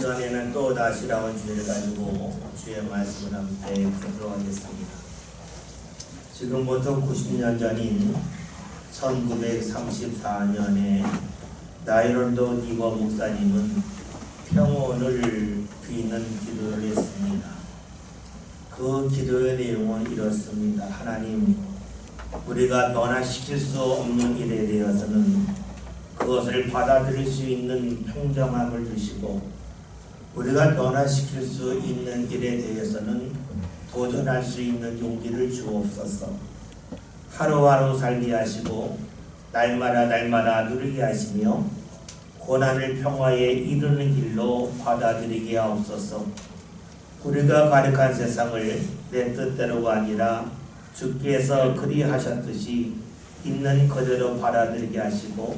시간에는 또 다시 나온 주제를 가지고 주의 말씀을 함께 듣도록 하겠습니다. 지금부터 90년 전인 1934년에 나이롤도 니버 목사님은 평온을 비는 기도를 했습니다. 그 기도의 내용은 이렇습니다. 하나님, 우리가 변화시킬 수 없는 일에 대해서는 그것을 받아들일 수 있는 평정함을 주시고, 우리가 변화시킬 수 있는 일에 대해서는 도전할 수 있는 용기를 주옵소서. 하루하루 살게 하시고 날마다 누리게 하시며 고난을 평화에 이르는 길로 받아들이게 하옵소서. 우리가 가득한 세상을 내 뜻대로가 아니라 주께서 그리하셨듯이 있는 그대로 받아들이게 하시고,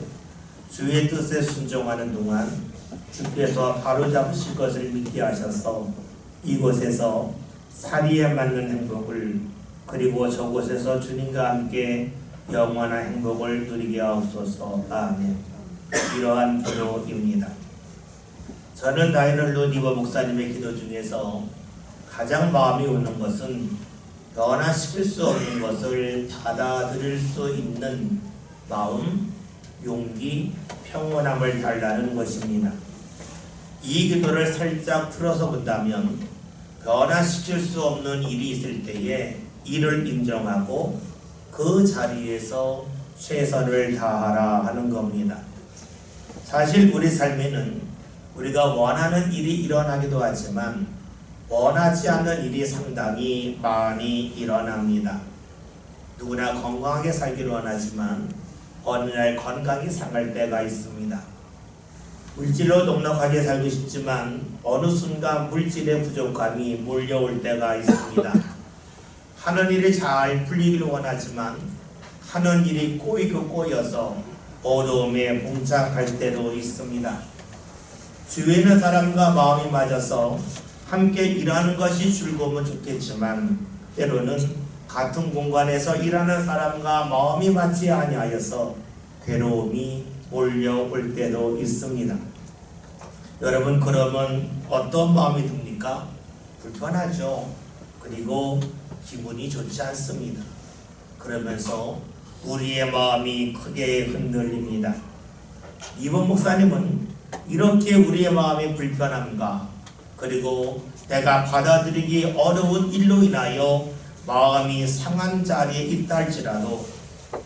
주의 뜻에 순종하는 동안 주께서 바로잡으실 것을 믿게 하셔서 이곳에서 사리에 맞는 행복을, 그리고 저곳에서 주님과 함께 영원한 행복을 누리게 하옵소서. 아멘. 이러한 기도입니다. 저는 나이롤도 니버 목사님의 기도 중에서 가장 마음이 오는 것은 변화시킬 수 없는 것을 받아들일 수 있는 마음, 용기, 평온함을 달라는 것입니다. 이 기도를 살짝 틀어서 본다면 변화시킬 수 없는 일이 있을 때에 이를 인정하고 그 자리에서 최선을 다하라 하는 겁니다. 사실 우리 삶에는 우리가 원하는 일이 일어나기도 하지만 원하지 않는 일이 상당히 많이 일어납니다. 누구나 건강하게 살기를 원하지만 어느 날 건강이 상할 때가 있습니다. 물질로 넉넉하게 살고 싶지만 어느 순간 물질의 부족함이 몰려올 때가 있습니다. 하는 일이 잘 풀리기를 원하지만 하는 일이 꼬여서 어려움에 봉착할 때도 있습니다. 주위에 있는 사람과 마음이 맞아서 함께 일하는 것이 즐거우면 좋겠지만 때로는 같은 공간에서 일하는 사람과 마음이 맞지 아니하여서 괴로움이 몰려올 때도 있습니다. 여러분, 그러면 어떤 마음이 듭니까? 불편하죠. 그리고 기분이 좋지 않습니다. 그러면서 우리의 마음이 크게 흔들립니다. 이번 목사님은 이렇게 우리의 마음의 불편함과 그리고 내가 받아들이기 어려운 일로 인하여 마음이 상한 자리에 있다 할지라도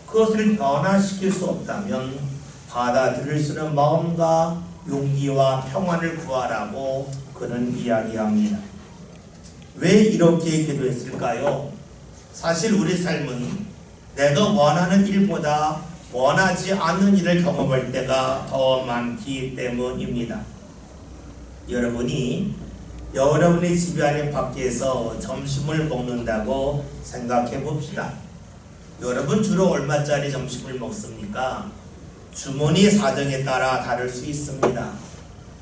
그것을 변화시킬 수 없다면 받아들일 수 있는 마음과 용기와 평안을 구하라고 그는 이야기합니다. 왜 이렇게 기도했을까요? 사실 우리 삶은 내가 원하는 일보다 원하지 않는 일을 경험할 때가 더 많기 때문입니다. 여러분의 집 안에 밖에서 점심을 먹는다고 생각해 봅시다. 여러분 주로 얼마짜리 점심을 먹습니까? 주머니 사정에 따라 다를 수 있습니다.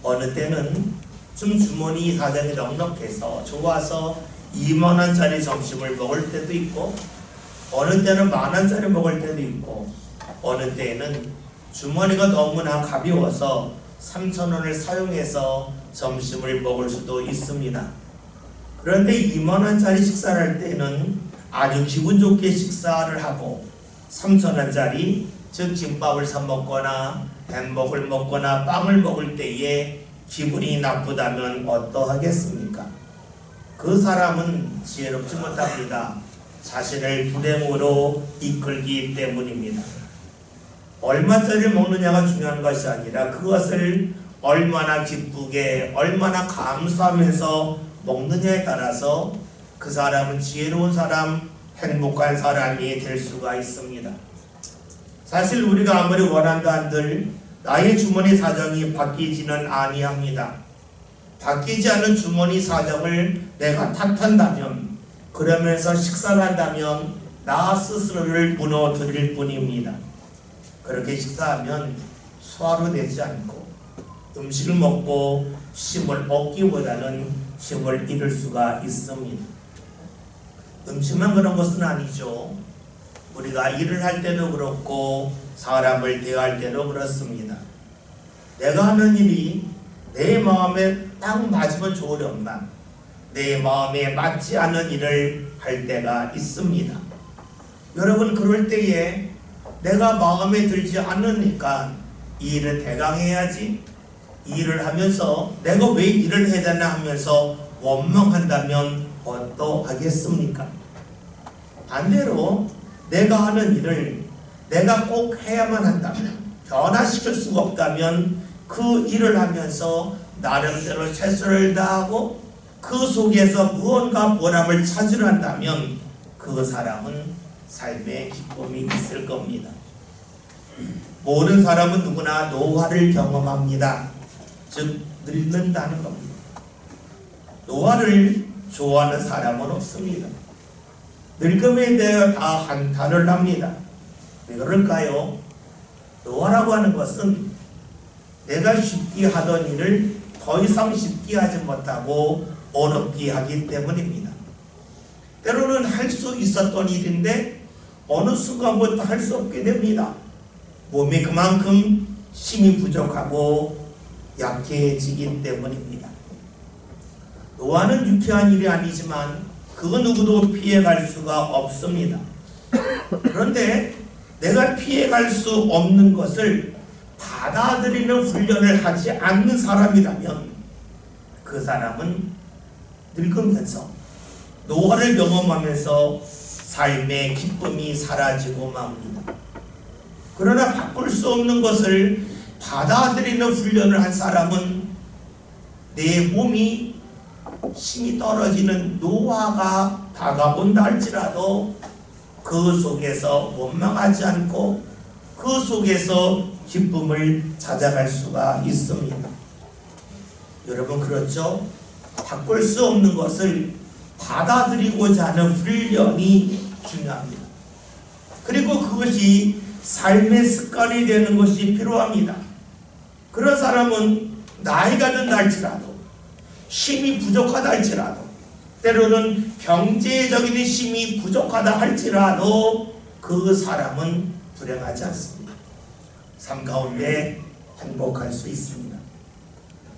어느 때는 좀 주머니 사정이 넉넉해서 좋아서 2만원짜리 점심을 먹을 때도 있고, 어느 때는 10,000원짜리 먹을 때도 있고, 어느 때는 주머니가 너무나 가벼워서 3,000원을 사용해서 점심을 먹을 수도 있습니다. 그런데 20,000원짜리 식사를 할 때는 아주 기분 좋게 식사를 하고 3,000원짜리, 즉 김밥을 사 먹거나 햄버거를 먹거나 빵을 먹을 때에 기분이 나쁘다면 어떠하겠습니까? 그 사람은 지혜롭지 못합니다. 자신을 불행으로 이끌기 때문입니다. 얼마짜리를 먹느냐가 중요한 것이 아니라 그것을 얼마나 기쁘게, 얼마나 감사하면서 먹느냐에 따라서 그 사람은 지혜로운 사람, 행복한 사람이 될 수가 있습니다. 사실 우리가 아무리 원한다 한들 나의 주머니 사정이 바뀌지는 아니합니다. 바뀌지 않은 주머니 사정을 내가 탓한다면, 그러면서 식사를 한다면 나 스스로를 무너뜨릴 뿐입니다. 그렇게 식사하면 소화도 되지 않고 음식을 먹고 힘을 얻기보다는 힘을 잃을 수가 있습니다. 음식만 그런 것은 아니죠. 우리가 일을 할 때도 그렇고 사람을 대할 때도 그렇습니다. 내가 하는 일이 내 마음에 딱 맞으면 좋으련만 내 마음에 맞지 않는 일을 할 때가 있습니다. 여러분, 그럴 때에 내가 마음에 들지 않으니까 이 일을 대강해야지, 이 일을 하면서 내가 왜 일을 해야 되나 하면서 원망한다면 어떠하겠습니까? 반대로 내가 하는 일을 내가 꼭 해야만 한다면, 변화시킬 수가 없다면 그 일을 하면서 나름대로 최선을 다하고 그 속에서 무언가 보람을 찾으란다면 그 사람은 삶의 기쁨이 있을 겁니다. 모든 사람은 누구나 노화를 경험합니다. 즉 늙는다는 겁니다. 노화를 좋아하는 사람은 없습니다. 늙음에 대해 다 한탄을 합니다. 왜 그럴까요? 노화라고 하는 것은 내가 쉽게 하던 일을 더 이상 쉽게 하지 못하고 어렵게 하기 때문입니다. 때로는 할 수 있었던 일인데 어느 순간부터 할 수 없게 됩니다. 몸이 그만큼 힘이 부족하고 약해지기 때문입니다. 노화는 유쾌한 일이 아니지만 그 누구도 피해갈 수가 없습니다. 그런데 내가 피해갈 수 없는 것을 받아들이는 훈련을 하지 않는 사람이라면 그 사람은 늙으면서 노화를 경험하면서 삶의 기쁨이 사라지고 맙니다. 그러나 바꿀 수 없는 것을 받아들이는 훈련을 한 사람은 내 몸이 힘이 떨어지는 노화가 다가온다 할지라도 그 속에서 원망하지 않고 그 속에서 기쁨을 찾아갈 수가 있습니다. 여러분, 그렇죠? 바꿀 수 없는 것을 받아들이고자 하는 훈련이 중요합니다. 그리고 그것이 삶의 습관이 되는 것이 필요합니다. 그런 사람은 나이가 든다 할지라도, 힘이 부족하다 할지라도, 때로는 경제적인 힘이 부족하다 할지라도 그 사람은 불행하지 않습니다. 삶 가운데 행복할 수 있습니다.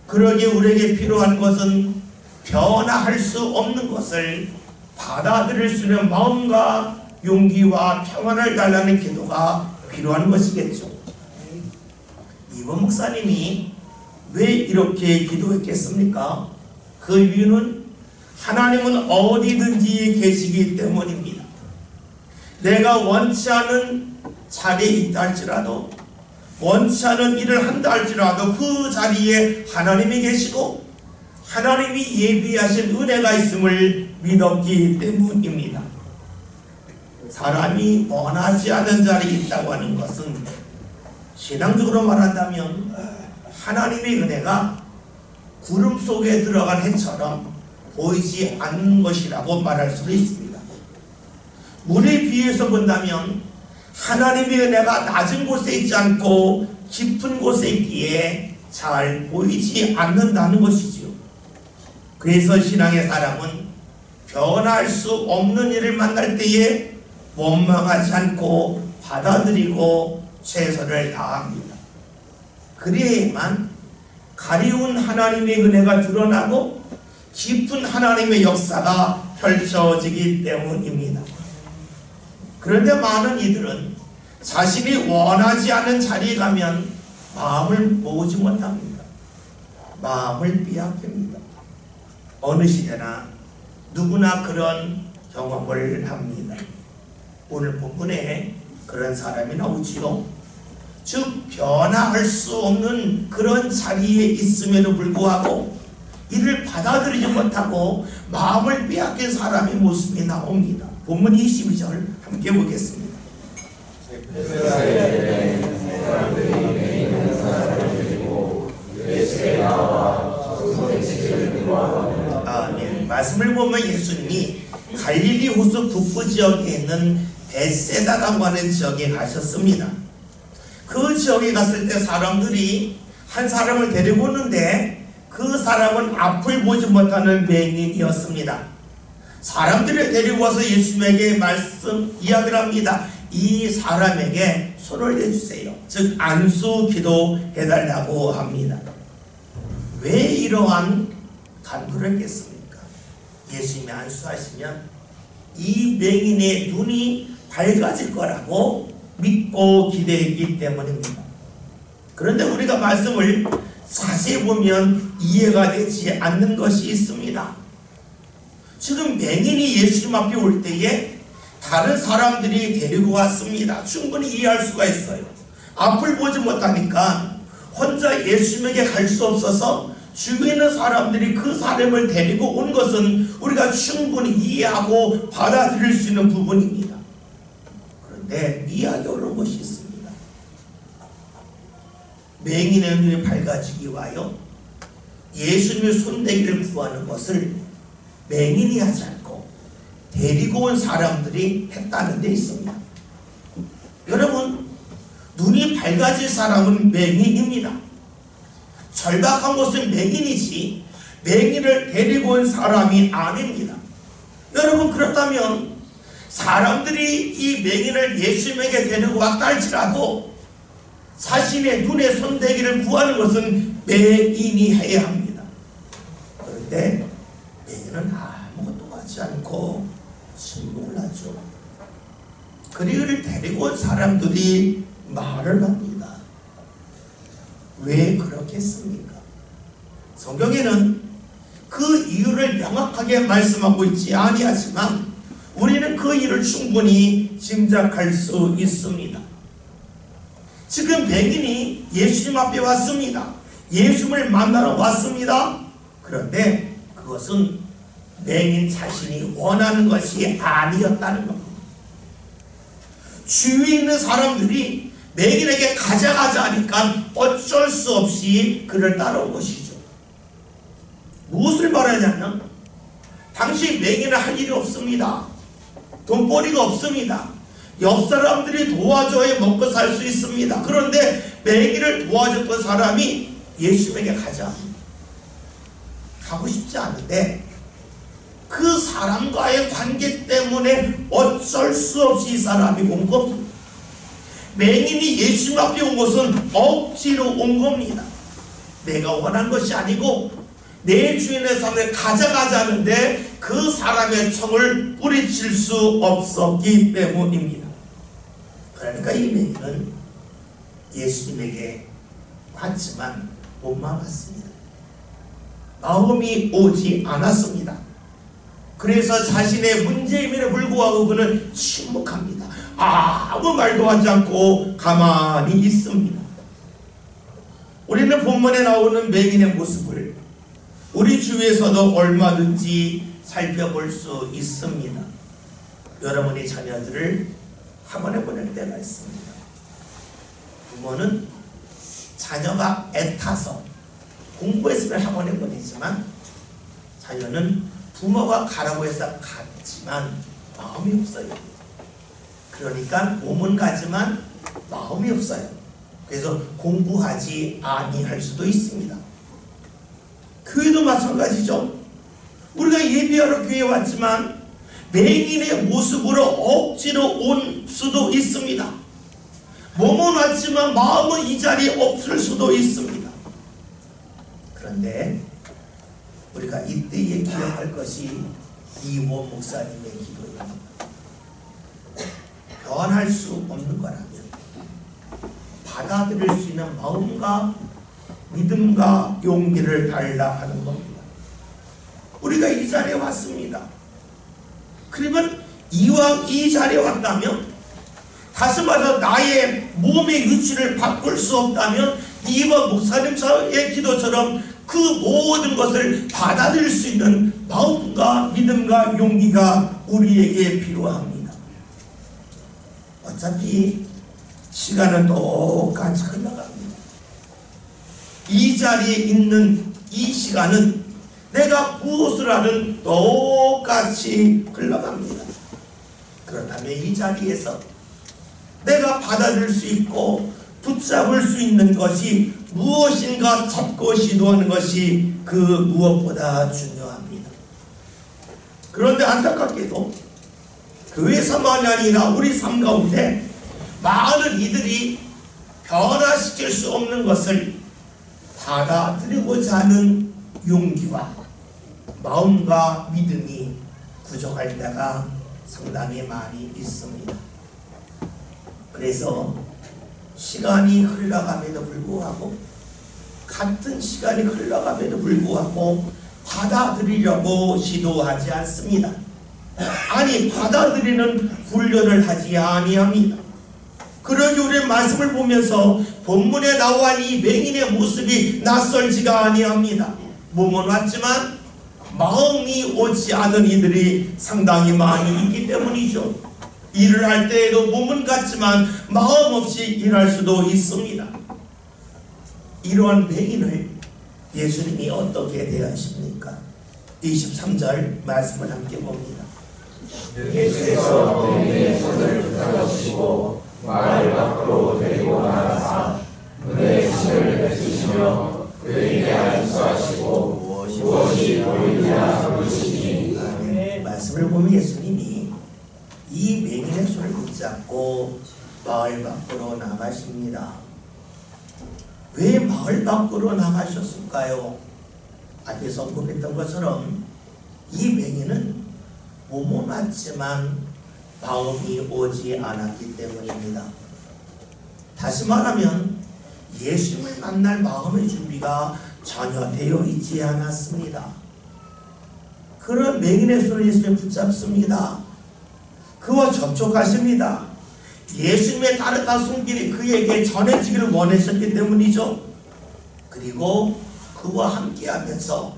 그러기에 우리에게 필요한 것은 변화할 수 없는 것을 받아들일 수 있는 마음과 용기와 평안을 달라는 기도가 필요한 것이겠죠. 이번 목사님이 왜 이렇게 기도했겠습니까? 그 이유는 하나님은 어디든지 계시기 때문입니다. 내가 원치 않은 자리에 있다 할지라도, 원치 않은 일을 한다 할지라도 그 자리에 하나님이 계시고 하나님이 예비하신 은혜가 있음을 믿었기 때문입니다. 사람이 원하지 않는 자리에 있다고 하는 것은 신앙적으로 말한다면 하나님의 은혜가 구름 속에 들어간 해처럼 보이지 않는 것이라고 말할 수도 있습니다. 물에 비해서 본다면 하나님의 은혜가 낮은 곳에 있지 않고 깊은 곳에 있기에 잘 보이지 않는다는 것이지요. 그래서 신앙의 사람은 변할 수 없는 일을 만날 때에 원망하지 않고 받아들이고 최선을 다합니다. 그래야만 가리운 하나님의 은혜가 드러나고 깊은 하나님의 역사가 펼쳐지기 때문입니다. 그런데 많은 이들은 자신이 원하지 않은 자리에 가면 마음을 모으지 못합니다. 마음을 빼앗깁니다. 어느 시대나 누구나 그런 경험을 합니다. 오늘 본문에 그런 사람이 나오지요. 즉 변화할 수 없는 그런 자리에 있음에도 불구하고 이를 받아들이지 못하고 마음을 빼앗긴 사람의 모습이 나옵니다. 본문 22절 함께 보겠습니다. 말씀을 보면 예수님이 갈릴리 호수 북부 지역에 있는 벳세다라고 하는 지역에 가셨습니다. 그 지역에 갔을 때 사람들이 한 사람을 데리고 오는데 그 사람은 앞을 보지 못하는 맹인이었습니다. 사람들을 데리고 와서 예수님에게 이야기를 합니다. 이 사람에게 손을 대주세요. 즉 안수 기도해달라고 합니다. 왜 이러한 간구를 했겠습니까? 예수님이 안수하시면 이 맹인의 눈이 밝아질 거라고 믿고 기대했기 때문입니다. 그런데 우리가 말씀을 자세히 보면 이해가 되지 않는 것이 있습니다. 지금 맹인이 예수님 앞에 올 때에 다른 사람들이 데리고 왔습니다. 충분히 이해할 수가 있어요. 앞을 보지 못하니까 혼자 예수님에게 갈 수 없어서 주위에 있는 사람들이 그 사람을 데리고 온 것은 우리가 충분히 이해하고 받아들일 수 있는 부분입니다. 그런데 이해하기 어려운 것이 있습니다. 맹인의 눈이 밝아지기 위하여 예수님의 손대기를 구하는 것을 맹인이 하지 않고 데리고 온 사람들이 했다는 데 있습니다. 여러분, 눈이 밝아질 사람은 맹인입니다. 절박한 것은 맹인이지 맹인을 데리고 온 사람이 아닙니다. 여러분, 그렇다면 사람들이 이 맹인을 예수님에게 데리고 왔다 할지라도 자신의 눈에 손대기를 구하는 것은 맹인이 해야 합니다. 그런데 맹인은 아무것도 하지 않고 침묵을 하죠. 그를 데리고 온 사람들이 말을 합니다. 왜 그렇겠습니까? 성경에는 그 이유를 명확하게 말씀하고 있지 아니하지만 우리는 그 이유를 충분히 짐작할 수 있습니다. 지금 맹인이 예수님 앞에 왔습니다. 예수님을 만나러 왔습니다. 그런데 그것은 맹인 자신이 원하는 것이 아니었다는 겁니다. 주위에 있는 사람들이 맹인에게 가자 하니까 어쩔 수 없이 그를 따라온 것이죠. 무엇을 말하냐면 당시 맹인은 할 일이 없습니다. 돈벌이가 없습니다. 옆 사람들이 도와줘야 먹고 살 수 있습니다. 그런데 맹인을 도와줬던 사람이 예수님에게 가자. 가고 싶지 않은데 그 사람과의 관계 때문에 어쩔 수 없이 이 사람이 온 겁니다. 맹인이 예수님 앞에 온 것은 억지로 온 겁니다. 내가 원한 것이 아니고 내 주인의 삶에 가져가자는데 그 사람의 청을 뿌리칠 수 없었기 때문입니다. 그러니까 이 맹인은 예수님에게 왔지만 몸만 왔습니다. 마음이 오지 않았습니다. 그래서 자신의 문제임에도 불구하고 그는 침묵합니다. 아무 말도 하지 않고 가만히 있습니다. 우리는 본문에 나오는 맹인의 모습을 우리 주위에서도 얼마든지 살펴볼 수 있습니다. 여러분의 자녀들을 학원에 보낼 때가 있습니다. 부모는 자녀가 애타서 공부했으면 학원에 보내지만 자녀는 부모가 가라고 해서 갔지만 마음이 없어요. 그러니까 몸은 가지만 마음이 없어요. 그래서 공부하지 아니할 수도 있습니다. 교회도 마찬가지죠. 우리가 예배하러 교회에 왔지만 맹인의 모습으로 억지로 온 수도 있습니다. 몸은 왔지만 마음은 이 자리에 없을 수도 있습니다. 그런데 우리가 이때에 기억할 것이 이모 목사님의 기도입니다. 변할 수 없는 거라면 받아들일 수 있는 마음과 믿음과 용기를 달라 하는 겁니다. 우리가 이 자리에 왔습니다. 그러면 이왕 이 자리에 왔다면 다시 말해서 나의 몸의 위치를 바꿀 수 없다면 이모 목사님의 기도처럼 그 모든 것을 받아들일 수 있는 마음과 믿음과 용기가 우리에게 필요합니다. 어차피 시간은 똑같이 흘러갑니다. 이 자리에 있는 이 시간은 내가 무엇을 하든 똑같이 흘러갑니다. 그렇다면 이 자리에서 내가 받아들일 수 있고 붙잡을 수 있는 것이 무엇인가 찾고 시도하는 것이 그 무엇보다 중요합니다. 그런데 안타깝게도 교회에서만이 아니라 우리 삶 가운데 많은 이들이 변화시킬 수 없는 것을 받아들이고자 하는 용기와 마음과 믿음이 부족할 때가 상당히 많이 있습니다. 그래서 시간이 흘러감에도 불구하고, 같은 시간이 흘러감에도 불구하고 받아들이려고 시도하지 않습니다. 아니, 받아들이는 훈련을 하지 아니합니다. 그러기 우리 말씀을 보면서 본문에 나와 이 맹인의 모습이 낯설지가 아니합니다. 몸은 왔지만 마음이 오지 않은 이들이 상당히 많이 있기 때문이죠. 일을 할 때에도 몸은 같지만 마음 없이 일할 수도 있습니다. 이러한 맹인을 예수님이 어떻게 대하십니까? 23절 말씀을 함께 봅니다. 예수께서 맹인의 손을 붙잡으시고 마을 밖으로 데리고 나가사 눈에 침을 뱉으시며 그에게 안수하시고 무엇이 보이느냐 물으시니. 말씀을 보면 예수님이 이 맹인의 손을 붙잡고 마을 밖으로 나가십니다. 왜 마을 밖으로 나가셨을까요? 앞에서 언급했던 것처럼 이 맹인은 몸은 왔지만 마음이 오지 않았기 때문입니다. 다시 말하면 예수님을 만날 마음의 준비가 전혀 되어 있지 않았습니다. 그런 맹인의 손을 예수님이 붙잡습니다. 그와 접촉하십니다. 예수님의 따뜻한 손길이 그에게 전해지기를 원하셨기 때문이죠. 그리고 그와 함께하면서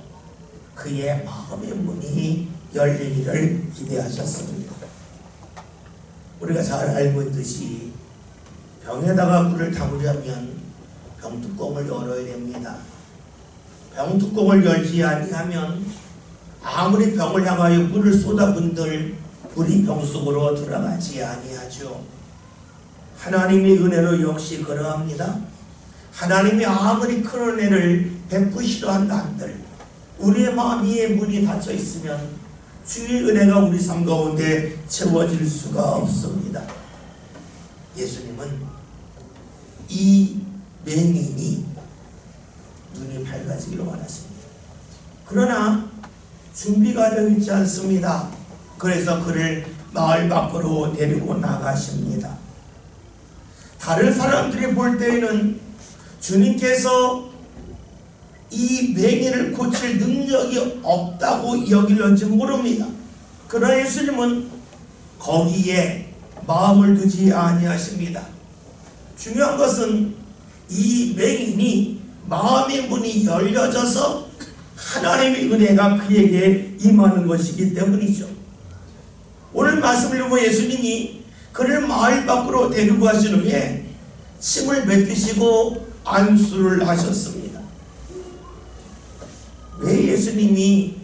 그의 마음의 문이 열리기를 기대하셨습니다. 우리가 잘 알고 있듯이 병에다가 물을 담으려면 병뚜껑을 열어야 됩니다. 병뚜껑을 열지 아니하면 아무리 병을 향하여 물을 쏟아분들 물이 병 속으로 들어가지 아니하죠. 하나님의 은혜로 역시 그러합니다. 하나님이 아무리 큰 은혜를 베푸시려 한다 한들 우리의 마음 위에 문이 닫혀 있으면 주의 은혜가 우리 삶 가운데 채워질 수가 없습니다. 예수님은 이 맹인이 눈이 밝아지기를 원하십니다. 그러나 준비가 되어 있지 않습니다. 그래서 그를 마을 밖으로 데리고 나가십니다. 다른 사람들이 볼 때에는 주님께서 이 맹인을 고칠 능력이 없다고 여길런지 모릅니다. 그러나 예수님은 거기에 마음을 두지 아니하십니다. 중요한 것은 이 맹인이 마음의 문이 열려져서 하나님의 은혜가 그에게 임하는 것이기 때문이죠. 오늘 말씀을 보면 예수님이 그를 마을 밖으로 데리고 가신 후에 침을 뱉으시고 안수를 하셨습니다. 왜 예수님이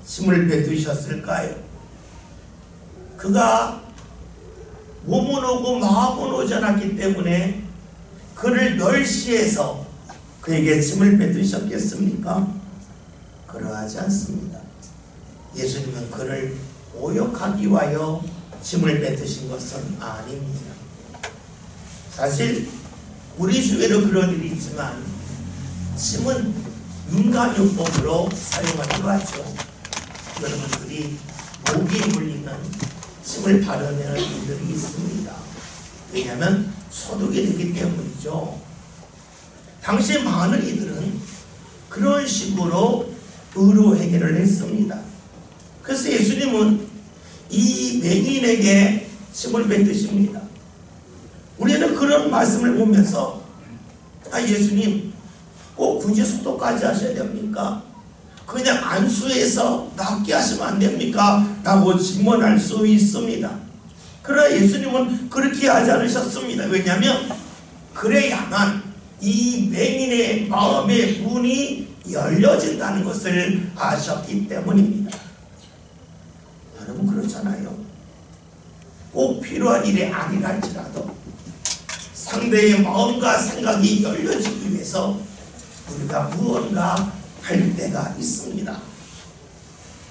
침을 뱉으셨을까요? 그가 몸은 오고 마음은 오지 않았기 때문에 그를 멸시해서 그에게 침을 뱉으셨겠습니까? 그러하지 않습니다. 예수님은 그를 모욕하기 위하여 침을 뱉으신 것은 아닙니다. 사실 우리 주위에도 그런 일이 있지만 침은 인간요법으로 사용하기도 하죠. 여러분들이 모기에 물리면 침을 바르는 일들이 있습니다. 왜냐하면 소독이 되기 때문이죠. 당시 많은 이들은 그런 식으로 의로 해결을 했습니다. 그래서 예수님은 이 맹인에게 침을 뱉으십니다. 우리는 그런 말씀을 보면서 예수님 꼭 굳이 소독까지 하셔야 됩니까? 그냥 안수해서 낫게 하시면 안 됩니까? 라고 질문할 수 있습니다. 그러나 예수님은 그렇게 하지 않으셨습니다. 왜냐하면 그래야만 이 맹인의 마음의 문이 열려진다는 것을 아셨기 때문입니다. 여러분 그렇잖아요. 꼭 필요한 일이 아니라 할지라도 상대의 마음과 생각이 열려지기 위해서 우리가 무언가 할 때가 있습니다.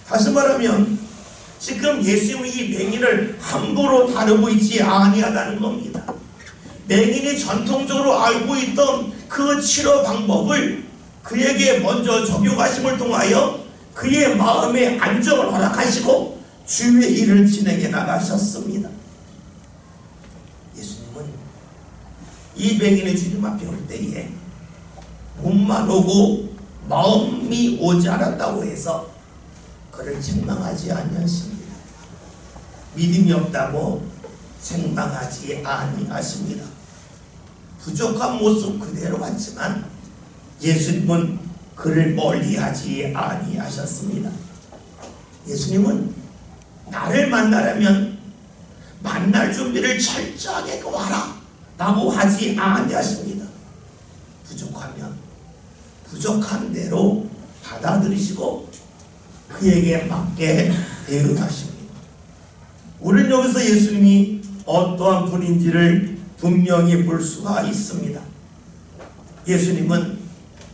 다시 말하면 지금 예수님이 이 맹인을 함부로 다루고 있지 아니하다는 겁니다. 맹인이 전통적으로 알고 있던 그 치료 방법을 그에게 먼저 적용하심을 통하여 그의 마음의 안정을 허락하시고 주의 일을 진행해 나가셨습니다. 예수님은 이 맹인의 주님 앞에 올 때에 몸만 오고 마음이 오지 않았다고 해서 그를 책망하지 아니하십니다. 믿음이 없다고 책망하지 아니하십니다. 부족한 모습 그대로 왔지만 예수님은 그를 멀리하지 아니하셨습니다. 예수님은 나를 만나려면 만날 준비를 철저하게 와라 라고 하지 아니하십니다. 부족하면 부족한 대로 받아들이시고 그에게 맞게 대응하십니다. 우리는 여기서 예수님이 어떠한 분인지를 분명히 볼 수가 있습니다. 예수님은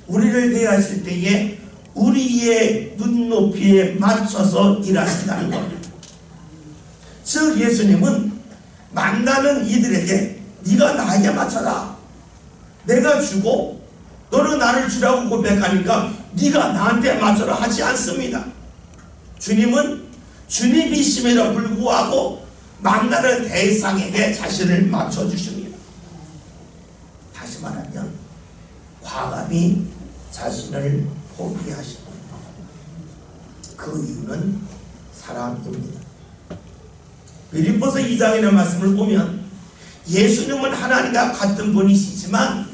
우리를 대하실 때에 우리의 눈높이에 맞춰서 일하신다는 겁니다. 즉 예수님은 만나는 이들에게 네가 나에게 맞춰라. 내가 주고 너는 나를 주라고 고백하니까 네가 나한테 맞춰라 하지 않습니다. 주님은 주님이심에도 불구하고 만나는 대상에게 자신을 맞춰주십니다. 다시 말하면 과감히 자신을 포기하십니다. 그 이유는 사랑입니다. 빌립보서 2장의 말씀을 보면 예수님은 하나님과 같은 분이시지만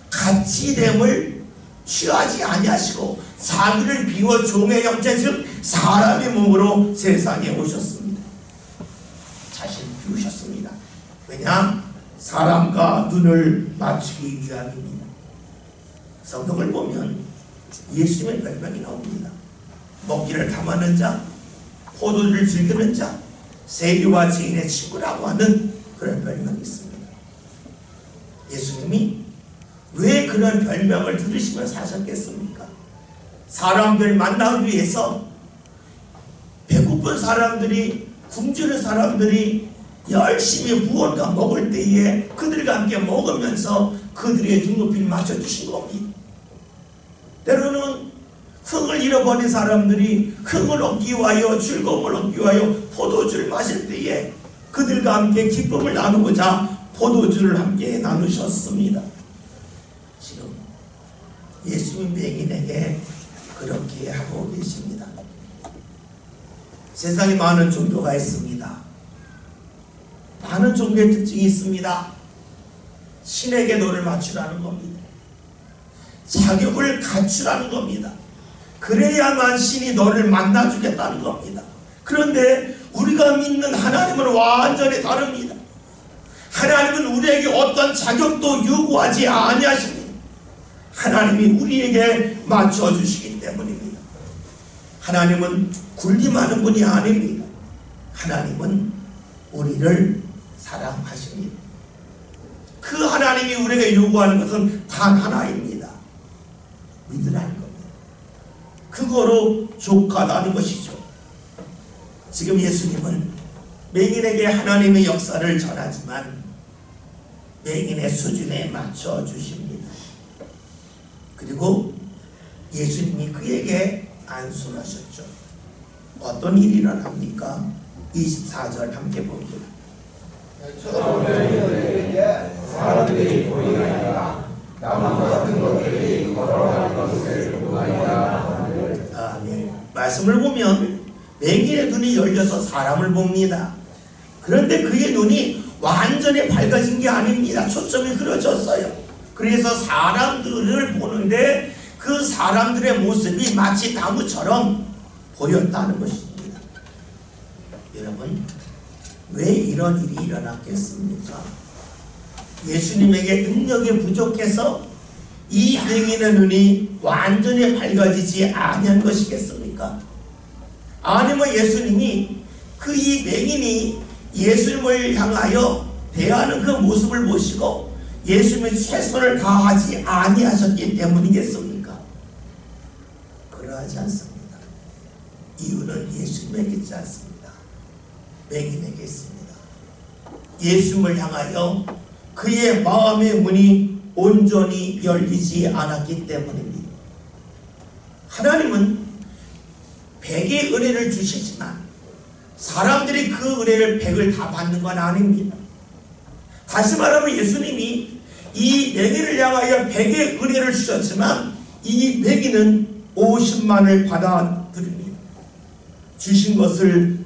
같이됨을 취하지 아니하시고 자기를 비워 종의 형체 즉 사람의 몸으로 세상에 오셨습니다. 자신을 비우셨습니다. 왜냐? 사람과 눈을 맞추기 위함입니다. 성경을 보면 예수님의 별명이 나옵니다. 먹기를 탐하는 자, 포도주를 즐기는 자, 세리와 죄인의 친구라고 하는 그런 별명이 있습니다. 예수님이 왜 그런 별명을 들으시며 사셨겠습니까? 사람들 만나기 위해서 배고픈 사람들이, 굶주린 사람들이 열심히 무언가 먹을 때에 그들과 함께 먹으면서 그들의 눈높이를 맞춰주신 겁니다. 때로는 흥을 잃어버린 사람들이 흥을 얻기 위하여 즐거움을 얻기 위하여 포도주를 마실 때에 그들과 함께 기쁨을 나누고자 포도주를 함께 나누셨습니다. 지금 예수님 맹인에게 그렇게 하고 계십니다. 세상에 많은 종교가 있습니다. 많은 종교의 특징이 있습니다. 신에게 너를 맞추라는 겁니다. 자격을 갖추라는 겁니다. 그래야만 신이 너를 만나주겠다는 겁니다. 그런데 우리가 믿는 하나님은 완전히 다릅니다. 하나님은 우리에게 어떤 자격도 요구하지 아니하십니다. 하나님이 우리에게 맞춰주시기 때문입니다. 하나님은 군림하는 분이 아닙니다. 하나님은 우리를 사랑하십니다. 그 하나님이 우리에게 요구하는 것은 단 하나입니다. 믿으라는 겁니다. 그거로 족하다는 것이죠. 지금 예수님은 맹인에게 하나님의 역사를 전하지만 맹인의 수준에 맞춰 주십니다. 그리고 예수님이 그에게 안수하셨죠. 어떤 일이 일어납니까? 24절 함께 봅니다. 사람들이 보이나이다. 나무 같은 것들이 걸어갈 것을 보나이다. 아멘. 말씀을 보면 맹인의 눈이 열려서 사람을 봅니다. 그런데 그의 눈이 완전히 밝아진 게 아닙니다. 초점이 흐려졌어요. 그래서 사람들을 보는데 그 사람들의 모습이 마치 나무처럼 보였다는 것입니다. 여러분, 왜 이런 일이 일어났겠습니까? 예수님에게 능력이 부족해서 이 맹인의 눈이 완전히 밝아지지 아니한 것이겠습니까? 아니면 예수님이 그 이 맹인이 예수님을 향하여 대하는 그 모습을 보시고 예수님의 최선을 다하지 아니하셨기 때문이겠습니까? 그러하지 않습니다. 이유는 예수님에게 있지 않습니다. 맹인에게 있습니다. 예수님을 향하여 그의 마음의 문이 온전히 열리지 않았기 때문입니다. 하나님은 100의 은혜를 주시지만 사람들이 그 은혜를 100을 다 받는 건 아닙니다. 다시 말하면 예수님이 이 맹인을 향하여 100의 은혜를 주셨지만 이 맹인은 50만을 받아들입니다. 주신 것을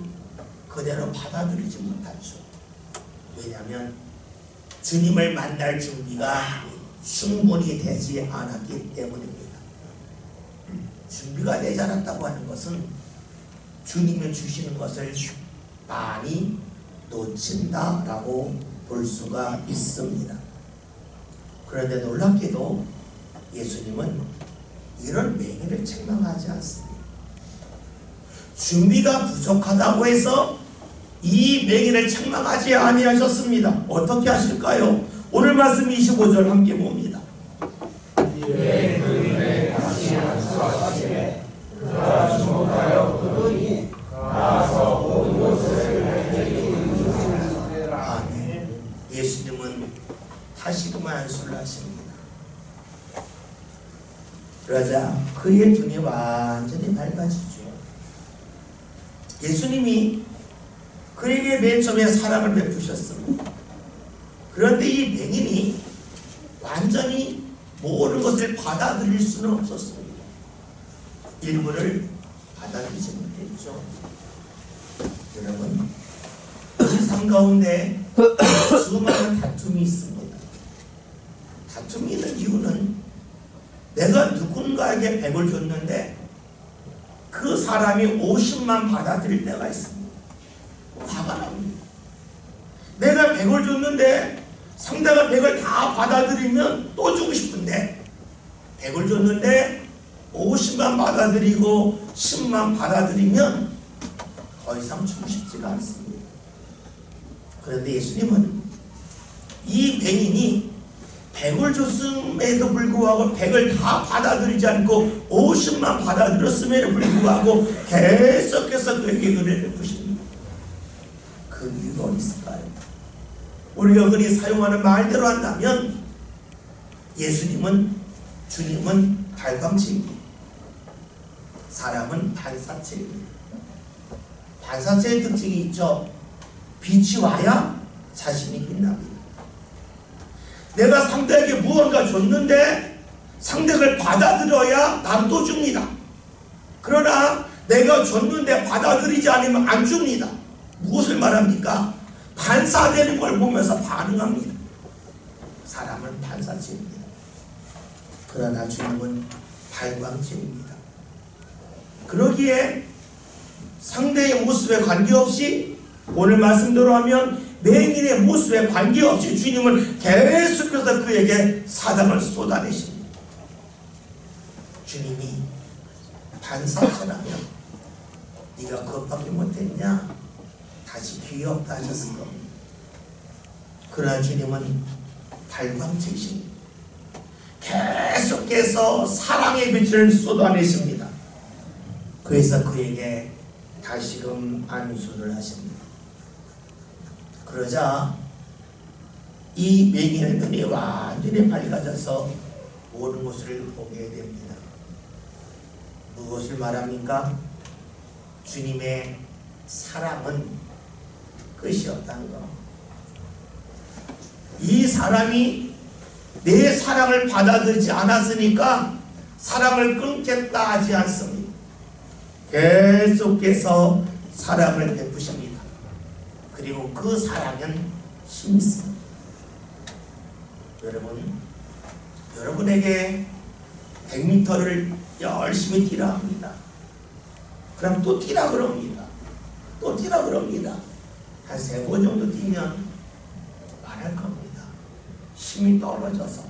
그대로 받아들이지 못하죠. 왜냐하면 주님을 만날 준비가 충분히 되지 않았기 때문입니다. 준비가 되지 않았다고 하는 것은 주님이 주시는 것을 많이 놓친다라고 볼 수가 있습니다. 그런데 놀랍게도 예수님은 이런 맹인을 책망하지 않습니다. 준비가 부족하다고 해서 이 맹인을 책망하지 아니하셨습니다. 어떻게 하실까요? 오늘 말씀 25절 함께 봅니다. 이에 그에게 다시 안수하시되 그가 주목하여 그러니 가서 온 곳을 밝히리라. 아멘. 예수님은 다시금 안수를 하십니다. 그러자 그의 눈이 완전히 밝아지죠. 예수님이 그에게 맨 처음에 사랑을 베푸셨습니다. 그런데 이 맹인이 완전히 모든 것을 받아들일 수는 없었습니다. 일부를 받아들이지 못했죠. 여러분, 이 삶 가운데 수많은 다툼이 있습니다. 다툼이 있는 이유는 내가 누군가에게 100을 줬는데 그 사람이 50만 받아들일 때가 있습니다. 화가 납니다. 내가 100을 줬는데 상대가 100을 다 받아들이면 또 주고 싶은데 100을 줬는데 50만 받아들이고 10만 받아들이면 더 이상 주고 싶지가 않습니다. 그런데 예수님은 이 맹인이 100을 줬음에도 불구하고 100을 다 받아들이지 않고 50만 받아들였음에도 불구하고 계속해서 그에게 은혜를 베푸십니다. 그 이유가 어디 있을까요? 우리가 흔히 사용하는 말대로 한다면 주님은 발광체입니다. 사람은 반사체입니다. 반사체의 특징이 있죠. 빛이 와야 자신이 빛납니다. 내가 상대에게 무언가 줬는데 상대를 받아들여야 나도 또 줍니다. 그러나 내가 줬는데 받아들이지 않으면 안 줍니다. 무엇을 말합니까? 반사되는 걸 보면서 반응합니다. 사람은 반사체입니다. 그러나 주님은 발광체입니다. 그러기에 상대의 모습에 관계없이 오늘 말씀대로 하면 맹인의 모습에 관계없이 주님은 계속해서 그에게 사랑을 쏟아내십니다. 주님이 반사체라면 네가 그것밖에 못했냐? 다시 기회 없다 하셨을 겁니다. 그러나 주님은 발광체이십니다. 계속해서 사랑의 빛을 쏟아내십니다. 그래서 그에게 다시금 안수를 하십니다. 그러자 이 맹인의 눈이 완전히 밝아져서 모든 것을 보게 됩니다. 무엇을 말합니까? 주님의 사랑은 끝이 없다는 것. 이 사람이 내 사랑을 받아들이지 않았으니까 사랑을 끊겠다 하지 않습니다. 계속해서 사랑을 베푸십니다. 그리고 그 사랑은 힘이 있습니다. 여러분에게 100m를 열심히 뛰라 합니다. 그럼 또 뛰라 그럽니다. 또 뛰라 그럽니다. 한 3번 정도 뛰면 말할 겁니다. 힘이 떨어져서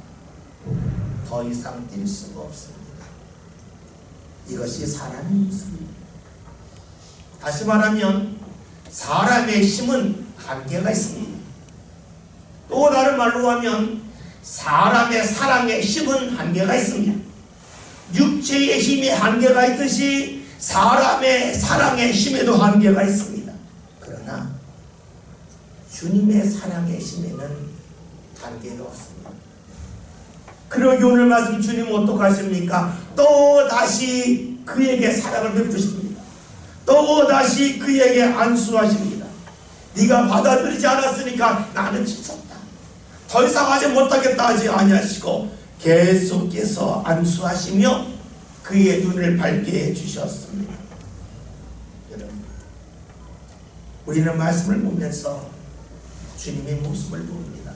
더 이상 뛸 수가 없습니다. 이것이 사람의 모습입니다. 다시 말하면 사람의 힘은 한계가 있습니다. 또 다른 말로 하면 사람의 사랑의 힘은 한계가 있습니다. 육체의 힘이 한계가 있듯이 사람의 사랑의 힘에도 한계가 있습니다. 그러나 주님의 사랑의 힘에는 한계가 없습니다. 그러기 오늘 말씀 주님 어떡하십니까? 또 다시 그에게 사랑을 베푸십니다. 또 다시 그에게 안수하십니다. 네가 받아들이지 않았으니까 나는 지쳤다. 더 이상 하지 못하겠다 하지 아니하시고 계속해서 안수하시며 그의 눈을 밝게 해주셨습니다. 여러분, 우리는 말씀을 보면서 주님의 모습을 봅니다.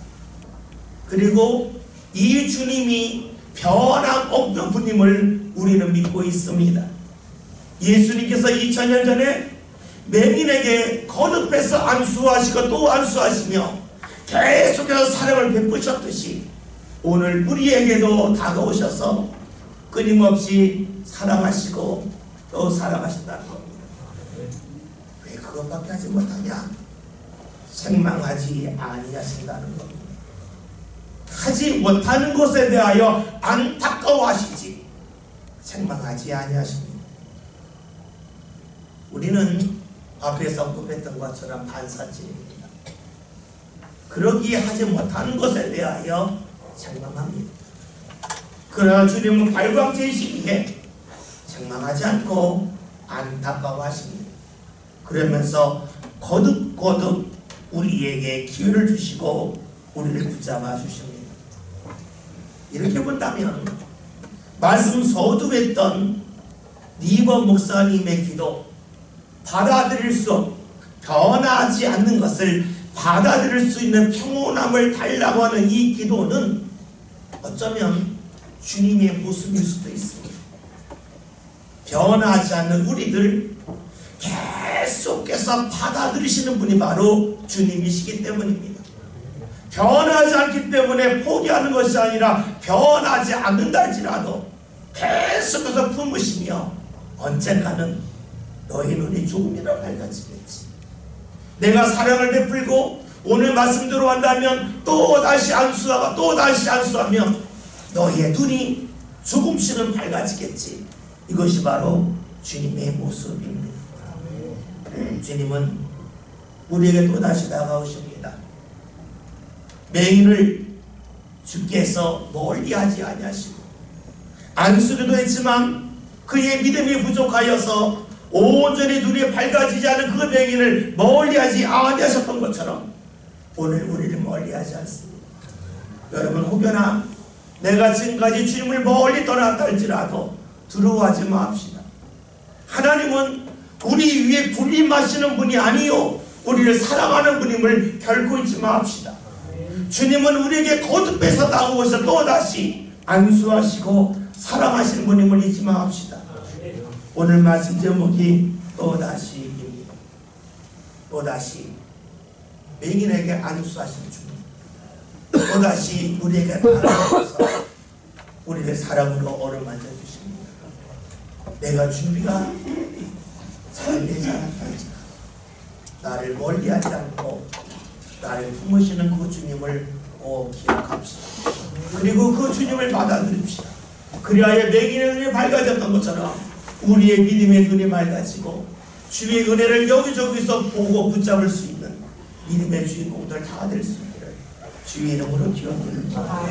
그리고 이 주님이 변함없는 분임을 우리는 믿고 있습니다. 예수님께서 2000년 전에 맹인에게 거듭해서 안수하시고 또 안수하시며 계속해서 사랑을 베푸셨듯이 오늘 우리에게도 다가오셔서 끊임없이 사랑하시고 또 사랑하신다는 겁니다. 왜 그것밖에 하지 못하냐? 책망하지 아니하신다는 겁니다. 하지 못하는 것에 대하여 안타까워하시지 책망하지 아니하십니다. 우리는 앞에서 언급했던 것처럼 반사질입니다. 그러기에 하지 못하는 것에 대하여 책망합니다. 그러나 주님은 발광제이시기에 책망하지 않고 안타까워하십니다. 그러면서 거듭거듭 우리에게 기회를 주시고 우리를 붙잡아 주십니다. 이렇게 본다면 말씀 서두했던 니버 목사님의 기도, 받아들일 수 변하지 않는 것을 받아들일 수 있는 평온함을 달라고 하는 이 기도는 어쩌면 주님의 모습일 수도 있습니다. 변하지 않는 우리들 계속해서 받아들이시는 분이 바로 주님이시기 때문입니다. 변하지 않기 때문에 포기하는 것이 아니라 변하지 않는다 할지라도 계속해서 품으시며 언젠가는 너희 눈이 조금이라도 밝아지겠지. 내가 사랑을 베풀고 오늘 말씀대로 한다면 또 다시 안수하고 또 다시 안수하면 너희의 눈이 조금씩은 밝아지겠지. 이것이 바로 주님의 모습입니다. 주님은 우리에게 또다시 다가오십니다. 맹인을 주께서 멀리하지 아니하시고 안수기도 했지만 그의 믿음이 부족하여서 온전히 눈이 밝아지지 않은 그 맹인을 멀리하지 아니하셨던 것처럼 오늘 우리를 멀리하지 않습니다. 여러분, 혹여나 내가 지금까지 주님을 멀리 떠났다 할지라도 두려워하지 마십시다. 하나님은 우리 위에 군림하시는 분이 아니요 우리를 사랑하는 분임을 결코 잊지 마십시다. 주님은 우리에게 거듭해서 다가오셔서 또다시 안수하시고 사랑하시는 분임을 잊지 마십시다. 오늘 말씀 제목이 또다시입니다. 또다시 맹인에게 안수하신 주님, 또다시 우리에게 다가오셔서 우리를 사랑으로 어루만져 주십니다. 내가 준비가 잘 되지 않았다 할지라도 나를 멀리하지 않고 나를 품으시는 그 주님을 꼭 기억합시다. 그리고 그 주님을 받아들입시다. 그리하여 맹인의 눈이 밝아졌던 것처럼 우리의 믿음의 눈이 밝아지고 주의 은혜를 여기저기서 보고 붙잡을 수 있는 믿음의 주인공들 다 될 수 있기를 주의 이름으로 기원드립니다.